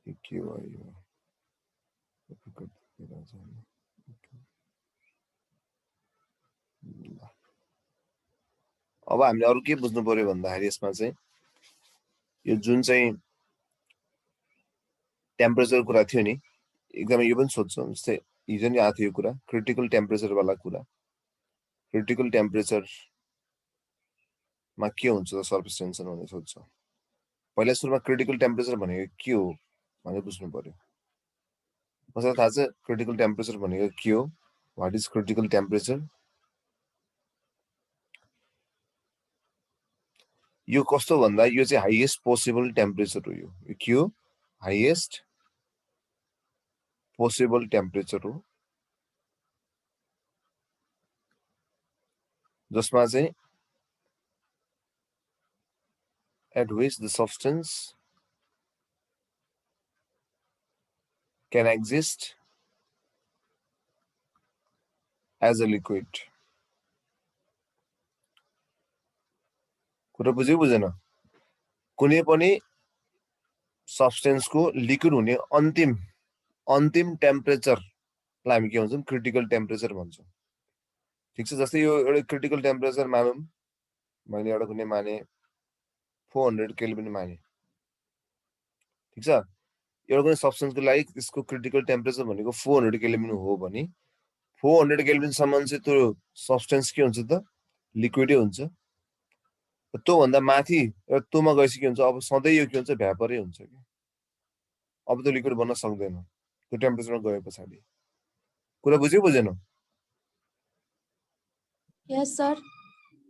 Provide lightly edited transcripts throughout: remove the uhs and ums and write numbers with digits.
के भयो अब हामीले अरु के बुझ्नु पर्यो भन्दाखेरि यसमा चाहिँ यो जुन चाहिँ टेम्परेचर कुरा थियो नि एकदमै यो पनि सोध्छौँ जस्तै हिजो नि आएको थियो यो कुरा क्रिटिकल टेम्परेचर वाला कुरा क्रिटिकल टेम्परेचर मा के हुन्छ त सर्फेस टेन्सन भनेर सोध्छ पहिला सुरुमा क्रिटिकल टेम्परेचर भनेको के हो भनेर बुझ्नु पर्यो कसैलाई थाहा छ क्रिटिकल टेम्परेचर भनेको के हो व्हाट इज क्रिटिकल टेम्परेचर यो कस्तो भन्दा यो चाहिँ हाईएस्ट पोसिबल टेम्परेचर हो यो के हो हाईएस्ट पोसिबल टेम्परेचर हो जसमा चाहिँ at which the substance can exist as a liquid कुरा बुझ्यो बुझेन कुनै पनि सब्स्टेन्स को लिक्विड हुने अन्तिम टेम्परेचरलाई हामी के भन्छौं क्रिटिकल टेम्परेचर भन्छौं ठीक छ जस्तै यो एउटा क्रिटिकल टेम्परेचर मानौं मैले एउटा कुनै माने 400 केल्भिन माने ठीक छ एउटा कुनै सब्स्टेन्स को लागि त्यसको क्रिटिकल टेम्परेचर भनेको 400 केल्भिन हो भने 400 केल्भिन सम्म चाहिँ त्यो सब्स्टेन्स के हुन्छ त लिक्विडै हुन्छ त्यो भन्दा माथि र तोमा गएपछि के हुन्छ अब सधैँ यो के हुन्छ भ्यापरै हुन्छ के अब त्यो लिक्विड बन्न सक्दैन त्यो टेम्परेचरमा गएपछि कुरा बुझ्यो बुझेन यस सर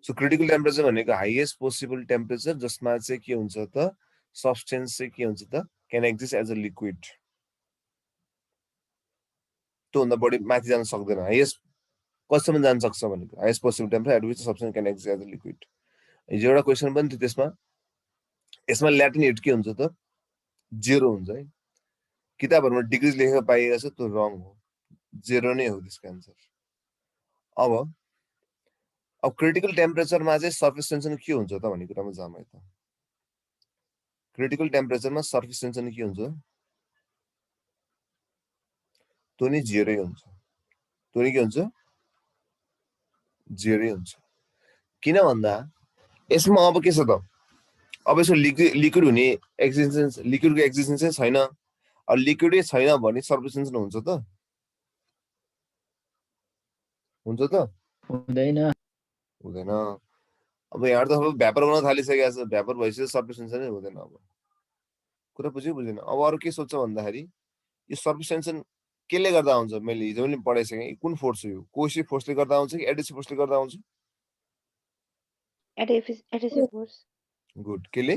सो क्रिटिकल टेम्परेचर भनेको हाईएस्ट पोसिबल टेम्परेचर जसमा चाहिँ के हुन्छ त सब्स्टेन्स चाहिँ के हुन्छ त can exist as a liquid त्यो भन्दा बढी माथि जान सक्दैन हाईएस्ट कतिसम्म जान सक्छ भनेको highest possible temperature at which substance can exist as a liquid हिजो एउटा क्वेसन पनि थियो त्यसमा यसमा ल्याटिन हिट के हुन्छ त 0 हुन्छ है किताबहरुमा डिग्रीज लेखेको पाइएको छ त्यो रङ हो 0 नै हो त्यसको आन्सर अब क्रिटिकल टेम्परेचरमा चाहिँ सर्फेस टेन्सन के हुन्छ त भन्ने कुरामा जाम है त क्रिटिकल टेम्परेचरमा सर्फेस टेन्सन के हुन्छ त्यो नि 0 हुन्छ त्यो नि के हुन्छ 0 हुन्छ किन भन्दा यसमा अब के छ त अब यसो लिक्विड हुने एक्जिस्टेन्स लिक्विडको एक्जिस्टेन्स छैन अब लिक्विडै छैन भने सर्फेस टेन्सन हुन्छ त हुँदैन हुँदैन अब यहाँ त भ्यापर बन्न थालिसकेको छ भ्यापर भइसक्यो सर्फेस टेन्सन नै हुँदैन अब कुरा बुझ्यो बुझेन अब अरु के सोध्छ भन्दाखेरि यो सर्फेस टेन्सन केले गर्दा हुन्छ मैले हिजो पनि पढाइसकेँ कुन फोर्स हो यो कोएसिभ फोर्सले गर्दा हुन्छ कि एडिसिभ फोर्सले गर्दा हुन्छ एडिसिभ फोर्स गुड केले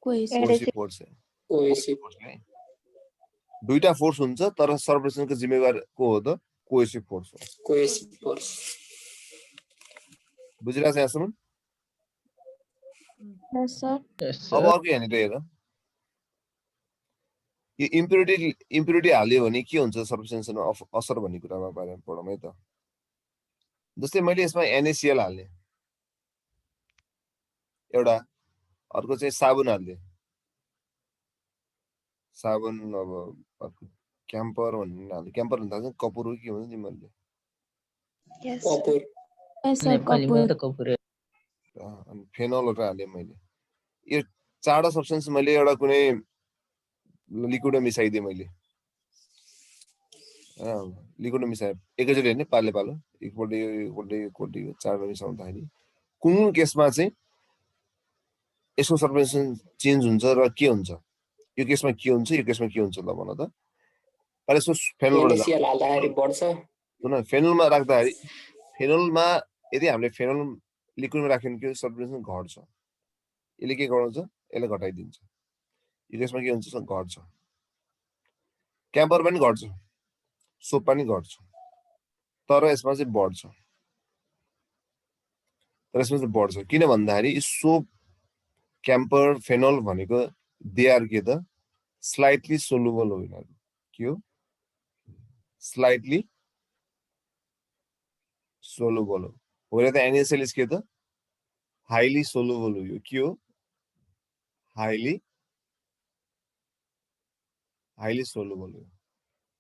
कोहेसिभ फोर्स कोएसिभ फोर्सले दुईटा फोर्स हुन्छ तर सर्फेस टेन्सनको जिम्मेवार को हो त कोएसिभ फोर्स हो कोएसिभ फोर्स बुझिरहेछ यहाँसम्म यस सर अब अर्को यहाँनिर हेर यो इम्प्युरिटी हाल्यो भने के हुन्छ सर्फेस टेन्सनमा असर भन्ने कुरामा बारेमा पढौँ है त जस्तै मैले यसमा NaCl हाल्ने एउटा अर्को चाहिँ साबुन हाल्ने साबुन अब अर्को क्याम्पर भन्ने हाल्ने क्याम्पर भन्दा चाहिँ कपुर हो के भन्छ तिमीहरूले कपुर यस सर नेपालीमा त कपुर अनि फेनलहरु हालेँ मैले यो चारवटा सब्स्टेन्स मैले एउटा कुनै लिक्विडमा मिसाइदिएँ मैले लिक्विडमा मिसाएँ एकैचोटि हेर्ने पालो पालो एकपल्ट यो चारवटा मिसाउँदाखेरि कुन केसमा चाहिँ यसको सर्फेस चेन्ज हुन्छ र के हुन्छ यो केसमा के हुन्छ यो केसमा के हुन्छ ल भन त अहिले यसो फेनलबाट NaCl हाल्दाखेरि बढ्छ सुन फेनलमा राख्दाखेरि फेनलमा यदि हामीले फेनल लिक्विडमा राख्यो भने के सर्फेस घट्छ यसले के गराउँछ यसले घटाइदिन्छ यो केसमा के हुन्छ घट्छ क्याम्पर पनि घट्छ सोप पनि घट्छ तर यसमा चाहिँ बढ्छ किन भन्दाखेरि सोप क्याम्पर फेनल भनेको दे आर के त स्लाइटली सोलुबल हो यिनीहरु के हो स्लाइटली सोलुबल हो र त NaCl के त हाइली सोलुबल हो यो के हो हाइली सोलुबल हो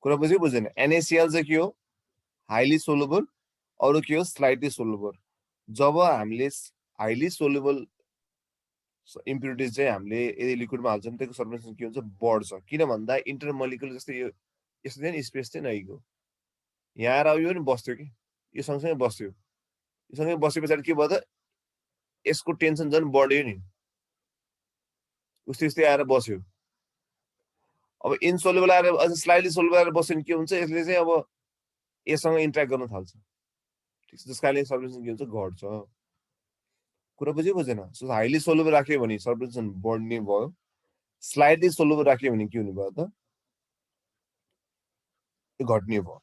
कुरा बुझ्यो बुझेन NaCl चाहिँ के हो हाइली सोलुबल अरु के हो स्लाइटली सोलुबल जब हामीले हाइली सोलुबल इम्प्युरिटिज चाहिँ हामीले यदि लिक्विडमा हाल्छौँ त्यसको सल्फेसन के हुन्छ बढ्छ किन भन्दा इन्टरमोलिकुलर जस्तै यो यस्तो चाहिँ स्पेस चाहिँ नआइको यहाँ आएर यो नि बस्थ्यो कि यो सँगसँगै बस्यो यो सँगै बसे पछाडि के भयो त यसको टेन्सन झन् बढ्यो नि उस्तै उस्तै आएर बस्यो अब इनसोल्युबल आएर अझ स्लाइडली सोल्युबल आएर बस्यो भने के हुन्छ यसले चाहिँ अब यससँग इन्ट्र्याक्ट गर्न थाल्छ ठिक छ जसका लागि सल्फेसन के हुन्छ घट्छ कुरा बुझ्यो बुझेन सो हाइली सोल्युबल राख्यो भने सल्फेसन बढ्ने भयो स्लाइडली सोल्युबल राख्यो भने के हुने भयो त यो घट्ने भयो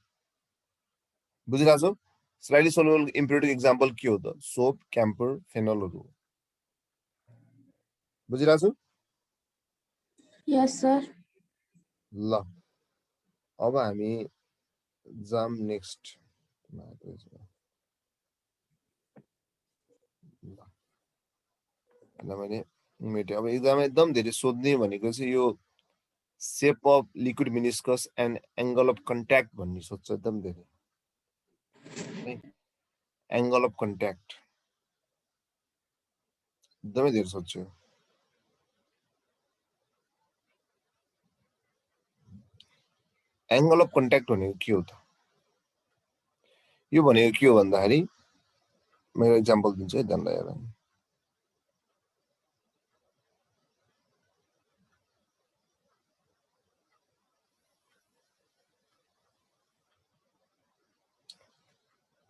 बुझिरहेको छौ स्लाइडली सोल्युबल इम्प्युरिटी एक्जाम्पल के हो त सोप क्याम्पर फेनलहरू हो बुझिरहेको छौ Yes, sir. ल अब हामी जाम नेक्स्ट मैले मेट्यो अब एक्जाममा एकदम धेरै सोध्ने भनेको चाहिँ यो shape of liquid meniscus and angle of contact भन्ने सोध्छ एकदम धेरै एङ्गल अफ कन्ट्याक्ट एकदमै धेरै सोध्छु एङ्गल अफ कन्ट्याक्ट भनेको के हो त यो भनेको के हो भन्दाखेरि मेरो इक्जाम्पल दिन्छु है ध्यान लगाएर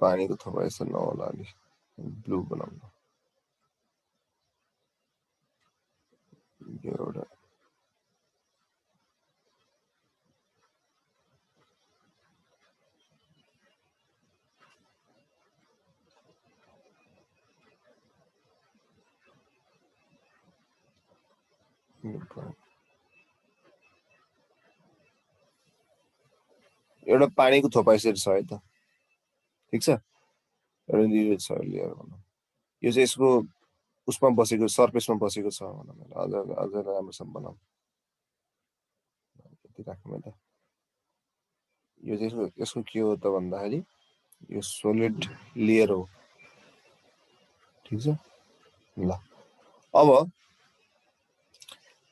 पानीको थोपा यसो नहोला अलि ब्लू बनाउनु यो एउटा एउटा पानीको थोपा यसरी छ है त ठिक छ एउटा लिएर छ लिएर भनौँ यो चाहिँ यसको उसमा बसेको सर्फेसमा बसेको छ भनौँ अझ अझ राम्रोसँग बनाऊ यति राखौँ है त यो चाहिँ यसको के हो त भन्दाखेरि यो सोलिड लेयर हो ठिक छ ल अब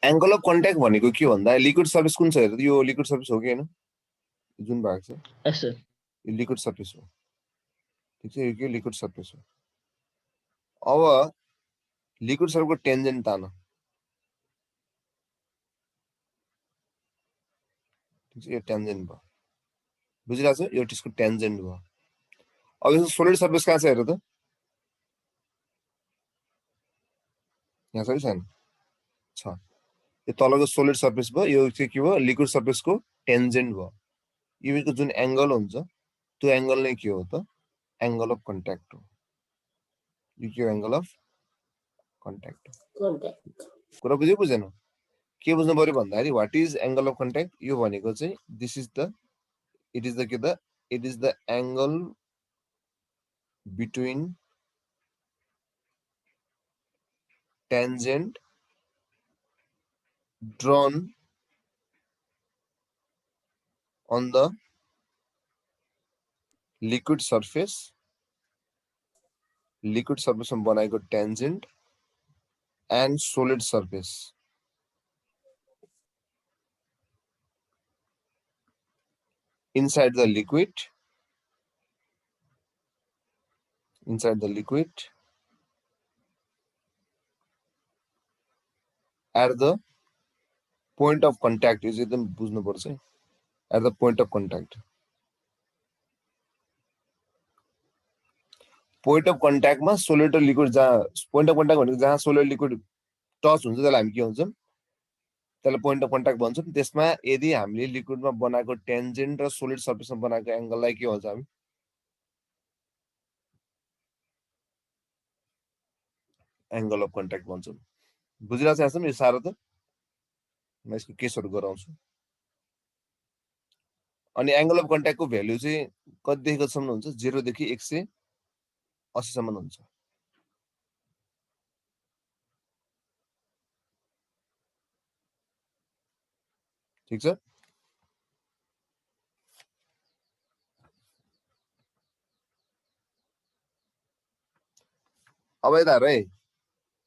एङ्गल अफ कन्ट्याक्ट भनेको के भन्दा लिक्विड सर्फेस कुन छ हेर यो लिक्विड सर्फेस हो कि हैन जुन भाग छ यस सर यो लिक्विड सर्फेस हो ठिक छ यो के लिक्विड सर्फेस हो अब लिक्विड सर्फेसको टेन्जेन्ट तान ठिक छ यो टेन्जेन्ट भयो बुझिरहेको छ यो त्यसको टेन्जेन्ट भयो अब यसको सोलिड सर्फेस कहाँ छ हेर त यहाँ छ कि छैन छ यो तलको सोलिड सर्फेस भयो यो चाहिँ के भयो लिक्विड सर्फेसको टेन्जेन्ट भयो यो जुन एङ्गल हुन्छ त्यो एङ्गल नै के हो त एङ्गल अफ कन्ट्याक्ट हो यो के हो एङ्गल अफ कन्ट्याक्ट कुरा बुझ्यो बुझेन के बुझ्नु पर्यो भन्दाखेरि what is angle of contact यो भनेको चाहिँ this is the it is the के the it is the angle between tangent drawn on the liquid surface मा बनाएको tangent and solid surface inside the liquid at the point of contact is एकदम बुझ्नु पर्छ है at the point of contact मा solid र liquid जहाँ point of contact भनेको जहाँ सोलिड लिक्विड टच हुन्छ त्यसलाई हामी के भन्छौँ त्यसलाई पोइन्ट अफ कन्ट्याक्ट भन्छौँ त्यसमा यदि हामीले लिक्विडमा बनाएको टेन्जेन्ट र सोलिड सर्फेसमा बनाएको एङ्गललाई के भन्छ हामी एङ्गल अफ कन्ट्याक्ट भन्छौँ बुझिरहेको छ यो साह्रो त म यसको केसहरू गराउँछु अनि एङ्गल अफ कन्ट्याक्टको भ्यालु चाहिँ कतिदेखि कतिसम्म हुन्छ 0 देखि 180 सम्म हुन्छ ठिक छ। अब यता हेर है,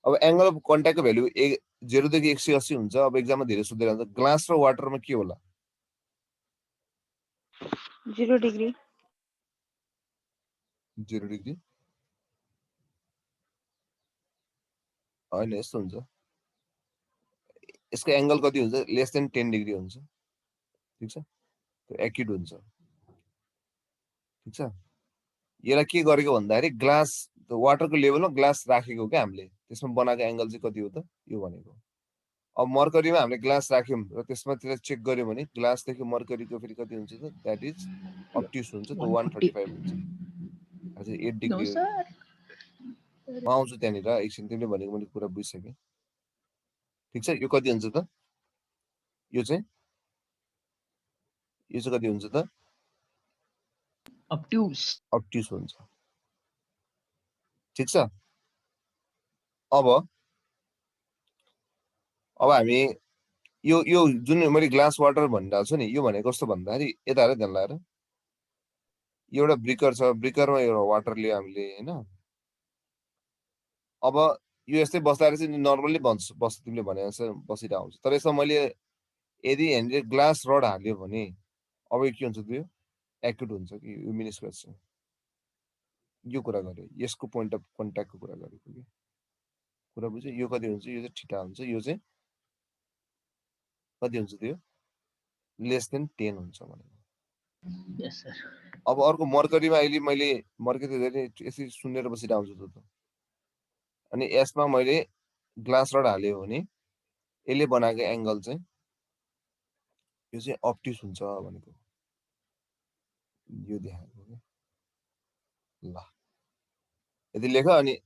अब एंगल अफ कन्ट्याक्टको भ्यालु 0 देखि 180 हुन्छ। अब एक्जाममा धेरै सोध्दै रहन्छ ग्लास र वाटरमा के होला? 0 degree. 0 डिग्री हैन, यस्तो हुन्छ, यसको एंगल कति हुन्छ? लेस देन 10 डिग्री हुन्छ। ठीक छ, त्यो एक्युट हुन्छ। ठीक छ, यसलाई के गरेको भन्दाखेरि ग्लास वाटरको लेभलमा ग्लास राखेको क्या हामीले, त्यसमा बनाएको एंगल चाहिँ कति हो त यो भनेको। अब मर्करीमा हामीले ग्लास राख्यौं र त्यसमा त्यसलाई चेक गर्यो भने ग्लासदेखि मर्करीको फेरि कति हुन्छ त? दैट इज अब्ट्युस हुन्छ, त्यो 135 हुन्छ। अझै 8 डिग्री म आउँछु त्यहाँनिर एकछिन, तिमीले भनेको मैले कुरा बुझिसकेँ। ठीक छ, यो कति हुन्छ त? यो चाहिँ कति हुन्छ त? अब्ट्युस हुन्छ। ठीक छ, अब हामी यो जुन मैले ग्लास वाटर भनिरहेको छु नि, यो भनेको कस्तो भन्दाखेरि यता हेर, ध्यान लगाएर, एउटा ब्रिकर छ, ब्रिकरमा एउटा वाटर लियो हामीले हैन। अब यो यस्तै बस्दाखेरि चाहिँ नर्मली बस्छ तिमीले भने जस्तो बसिरहेको हुन्छ। तर यसमा मैले यदि हामीले ग्लास रड हाल्यो भने अब यो के हुन्छ त? यो एक्युट हुन्छ कि यो मिनिस्कस छ। यो कुरा गर्यो, यसको पोइन्ट अफ कन्ट्याक्टको कुरा गरेको कि कुरा बुझ्यो। यो कति हुन्छ? यो चाहिँ थीटा हुन्छ। यो चाहिँ कति हुन्छ? त्यो लेस देन 10 हुन्छ भनेको। यस सर। अब अर्को मर्करीमा अहिले मैले मर्करी यसरी सुनेर बसिरहेको हुन्छु त, अनि यसमा मैले ग्लास रड हाल्यो भने यसले बनाएको एंगल चाहिँ यो चाहिँ अब्ट्युस हुन्छ भनेको, यो देखाएको के। ल यदि लेख, अनि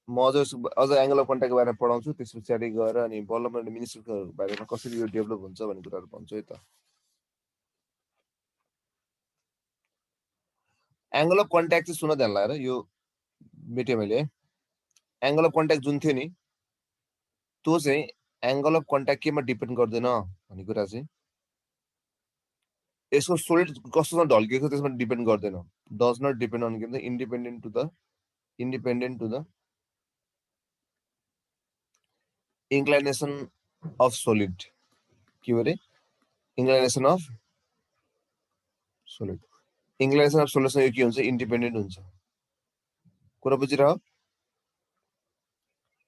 म अझ एंगल अफ कन्ट्याक्टको बारेमा पढाउँछु, त्यस पछाडि गएर अनि बल्ल मैले मिनिस्टरको बारेमा कसरी यो डेभलप हुन्छ भन्ने कुराहरू भन्छु है त। एंगल अफ कन्ट्याक्ट चाहिँ सुन ध्यान लगाएर, यो मेटे मैले है। एंगल अफ कन्ट्याक्ट जुन थियो नि, त्यो चाहिँ एंगल अफ कन्ट्याक्ट केमा डिपेन्ड गर्दैन भन्ने कुरा चाहिँ, यसको सोलिड कस्तोसँग ढल्किएको त्यसमा डिपेन्ड गर्दैन। डज नट डिपेन्ड अन के, independent to the inclination of solid. के हो रे? Inclination of solid. Inclination of सोलिडसँग यो के हुन्छ? इन्डिपेन्डेन्ट हुन्छ। कुरा बुझिरह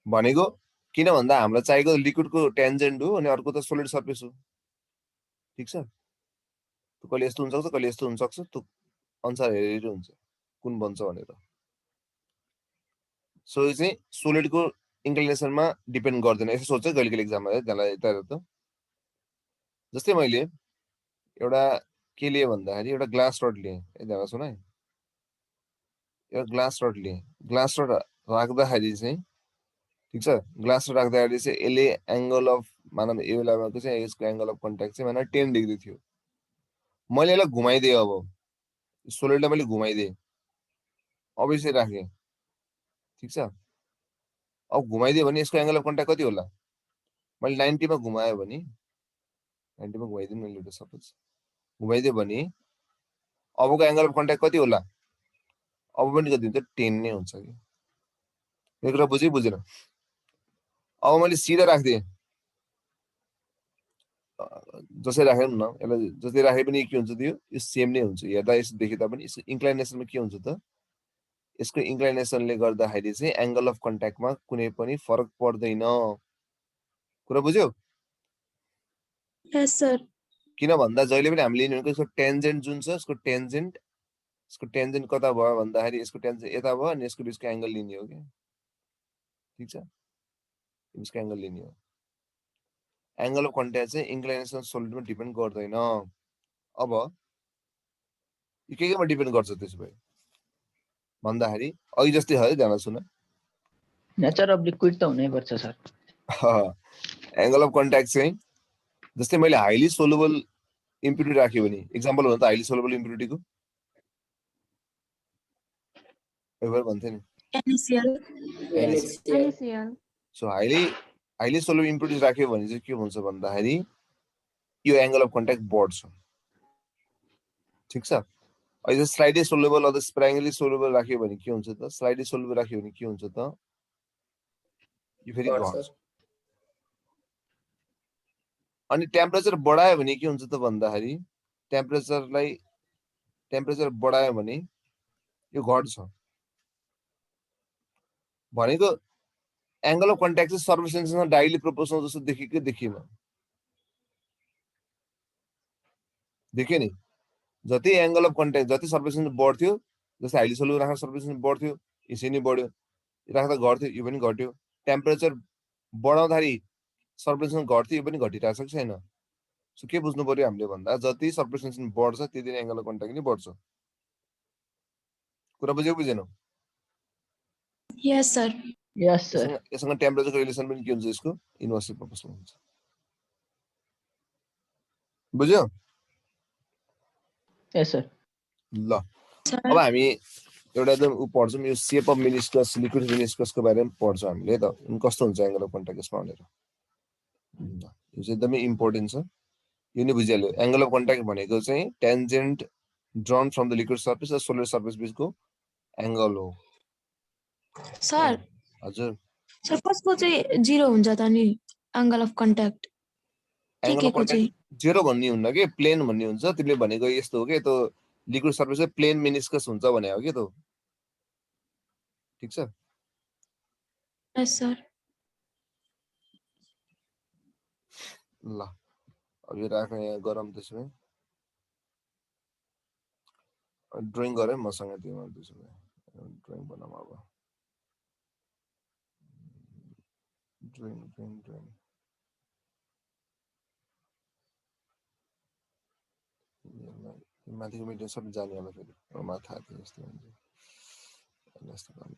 भनेको, किन भन्दा हामीलाई चाहिएको लिक्विडको टेन्जेन्ट हो अनि अर्को त सोलिड सर्फेस हो। ठीक छ, त्यो कहिले यस्तो हुन सक्छ, कहिले यस्तो हुन सक्छ, त्यो अनुसार हेरेर हुन्छ कुन बन्छ भनेर। सो यो चाहिँ सोलिडको इन्क्लिनेसनमा डिपेन्ड गर्दैन, यसो सोच्छ कहिले कहिले एक्जाममा है। त्यसलाई यता हेर त, जस्तै मैले एउटा के लिए भन्दाखेरि एउटा ग्लास रड लिएँ, ध्यान सुन है, एउटा ग्लास रड लिएँ। ग्लास रड राख्दाखेरि चाहिँ, ठीक छ, ग्लास रड राख्दाखेरि चाहिँ यसले एंगल अफ मानव यो बेलाको चाहिँ यसको एंगल अफ कन्ट्याक्ट चाहिँ मानव 10 डिग्री थियो। मैले यसलाई घुमाइदिएँ, अब सोलिडलाई मैले घुमाइदिएँ, अब यसरी राखेँ। ठीक छ, अब घुमाइदियो भने यसको एंगल अफ कन्ट्याक्ट कति होला? मैले 90 मा घुमायो भने, 90 मा घुमाइदिनु मैले एउटा सपोज घुमाइदियो भने अबको एंगल अफ कन्ट्याक्ट कति होला? अब पनि कति हुन्छ? 10 नै हुन्छ कि। यो कुरा बुझेन? अब मैले सिधा राख्दिएँ, जसै राखे न, यसलाई जसै राखे पनि के हुन्छ? त्यो यो सेम नै हुन्छ। हेर्दा यसो देखिदा पनि यसको इन्क्लाइनेसनमा के हुन्छ त? यसको इन्क्लाइनेसनले गर्दाखेरि चाहिँ एंगल अफ कन्ट्याक्टमा कुनै पनि फरक पर्दैन। कुरा बुझ्यौ? Yes, sir. किन भन्दा जहिले पनि हामीले लिने भनेको यसको टेन्जेन्ट जुन छ, यसको टेन्जेन्ट कता भयो भन्दाखेरि यसको टेन्जेन्ट यता भयो अनि यसको बिचको एंगल लिने हो के। ठीक छ, यसको एंगल लिने हो। एंगल अफ कन्ट्याक्ट चाहिँ इन्क्लाइनेसन सोलिडमा डिपेन्ड गर्दैन। अब यो केमा डिपेन्ड गर्छ त्यसो भए भन्दाखेरि अघि जस्तै है, ध्यान सुन, नेचर अफ लिक्विड त हुनै पर्छ सर। एंगल अफ कन्ट्याक्ट चाहिँ जस्तै मैले हाइली सोलुबल इम्प्युरिटी राख्यो भने, एक्जाम्पल हो त हाइली सोलुबल इम्प्युरिटीको एभर भन्थे नि, NaCl. So highly soluble impurity राख्यो भने चाहिँ के हुन्छ भन्दाखेरि यो एंगल अफ कन्ट्याक्ट बढ्छ ठीक छ अहिले स्लाइडली सोल्युबल अथवा स्प्राङ्गली सोल्युबल राख्यो भने के हुन्छ त स्लाइडली सोल्युबल राख्यो भने के हुन्छ त यो फेरि घट्छ अनि टेम्परेचर बढायो भने के हुन्छ त भन्दाखेरि टेम्परेचर बढायो भने यो घट्छ भनेको एंगल अफ कन्ट्याक्ट चाहिँ सर्फेस टेन्सनसँग डाइरेक्टली प्रोपोर्सनल जस्तो देखियो कि देखिएन देखियो नि जति एंगल अफ कन्ट्याक्ट जति सर्फेस टेन्सन बढ्थ्यो जस्तै हाइली सोल्युबल राख्दा सर्फेस टेन्सन बढ्थ्यो यसै नै बढ्यो राख्दा घट्थ्यो यो पनि घट्यो टेम्परेचर बढाउँदाखेरि सर्फेस टेन्सन घट्थ्यो यो पनि घटिरहेको छ कि छैन सो के बुझ्नु पर्यो हामीले भन्दा जति सर्फेस टेन्सन बढ्छ त्यति नै एंगल अफ कन्ट्याक्ट पनि बढ्छ कुरा बुझ्यो बुझेन Yes, sir. Yes, sir. यससँग टेम्परेचरको रिलेसन पनि के हुन्छ यसको इन्भर्सली प्रोपोर्सनल हुन्छ बुझ्यो Yes, sir. ल Sir. अब हामी एउटा एकदम उ पढ्छौँ यो सेप अफ मिनिस्कस लिक्विड मिनिस्कसको बारेमा पढ्छौँ हामीले त कस्तो हुन्छ एंगल अफ कन्ट्याक्ट यसमा भनेर यो चाहिँ एकदमै इम्पोर्टेन्ट छ यो नि बुझिहाल्यो एंगल अफ कन्ट्याक्ट भनेको चाहिँ tangent drawn from the liquid surface र सोलिड सर्फेस बीचको एंगल हो Sir. हजुर Sir, कसको चाहिँ 0 हुन्छ त नि angle of contact angle of को चाहिँ कन्ट्याक्ट जेरो भन्ने हुन्न कि प्लेन भन्ने हुन्छ तिमीले भनेको यस्तो हो कि त्यो लिक्विड सर्फेस चाहिँ प्लेन मिनिस्कस हुन्छ भने हो कि त्यो ठीक छ यस सर ल अब यो राख्न यहाँ गरम त्यसो भए ड्रइङ गरे मसँग त्यो त्यसो भए ड्रइङ बनाऊ अब ड्रइङ माथिको मिडियम सब जाने होला फेरि मलाई थाहा थियो यस्तो हुन्छ यस्तो गर्नु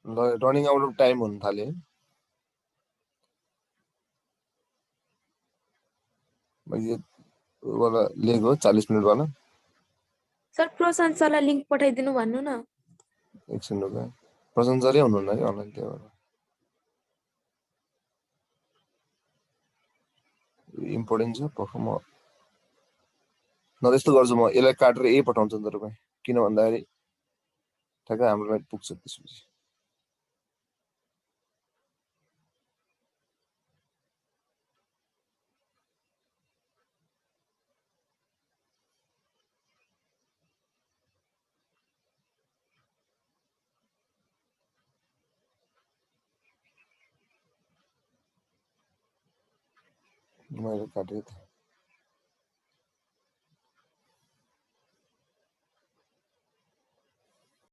ल रनिङ आउट अफ टाइम हुन थाल्यो मैले वाला लेखो 40 मिनट वाला सर प्रशान्त सरलाई लिंक पठाइदिनु भन्नु न एकछिन रुक प्रशान्त सरै हुनुहुन्न कि अनलाइन त्यो इम्पोर्टेन्ट छ पक्क म न त्यस्तो गर्छु म यसलाई काटेर यही पठाउँछु नि तपाईँ किन भन्दाखेरि ठ्याक्कै हाम्रो पुग्छ त्यसपछि मैले काटेको थिएँ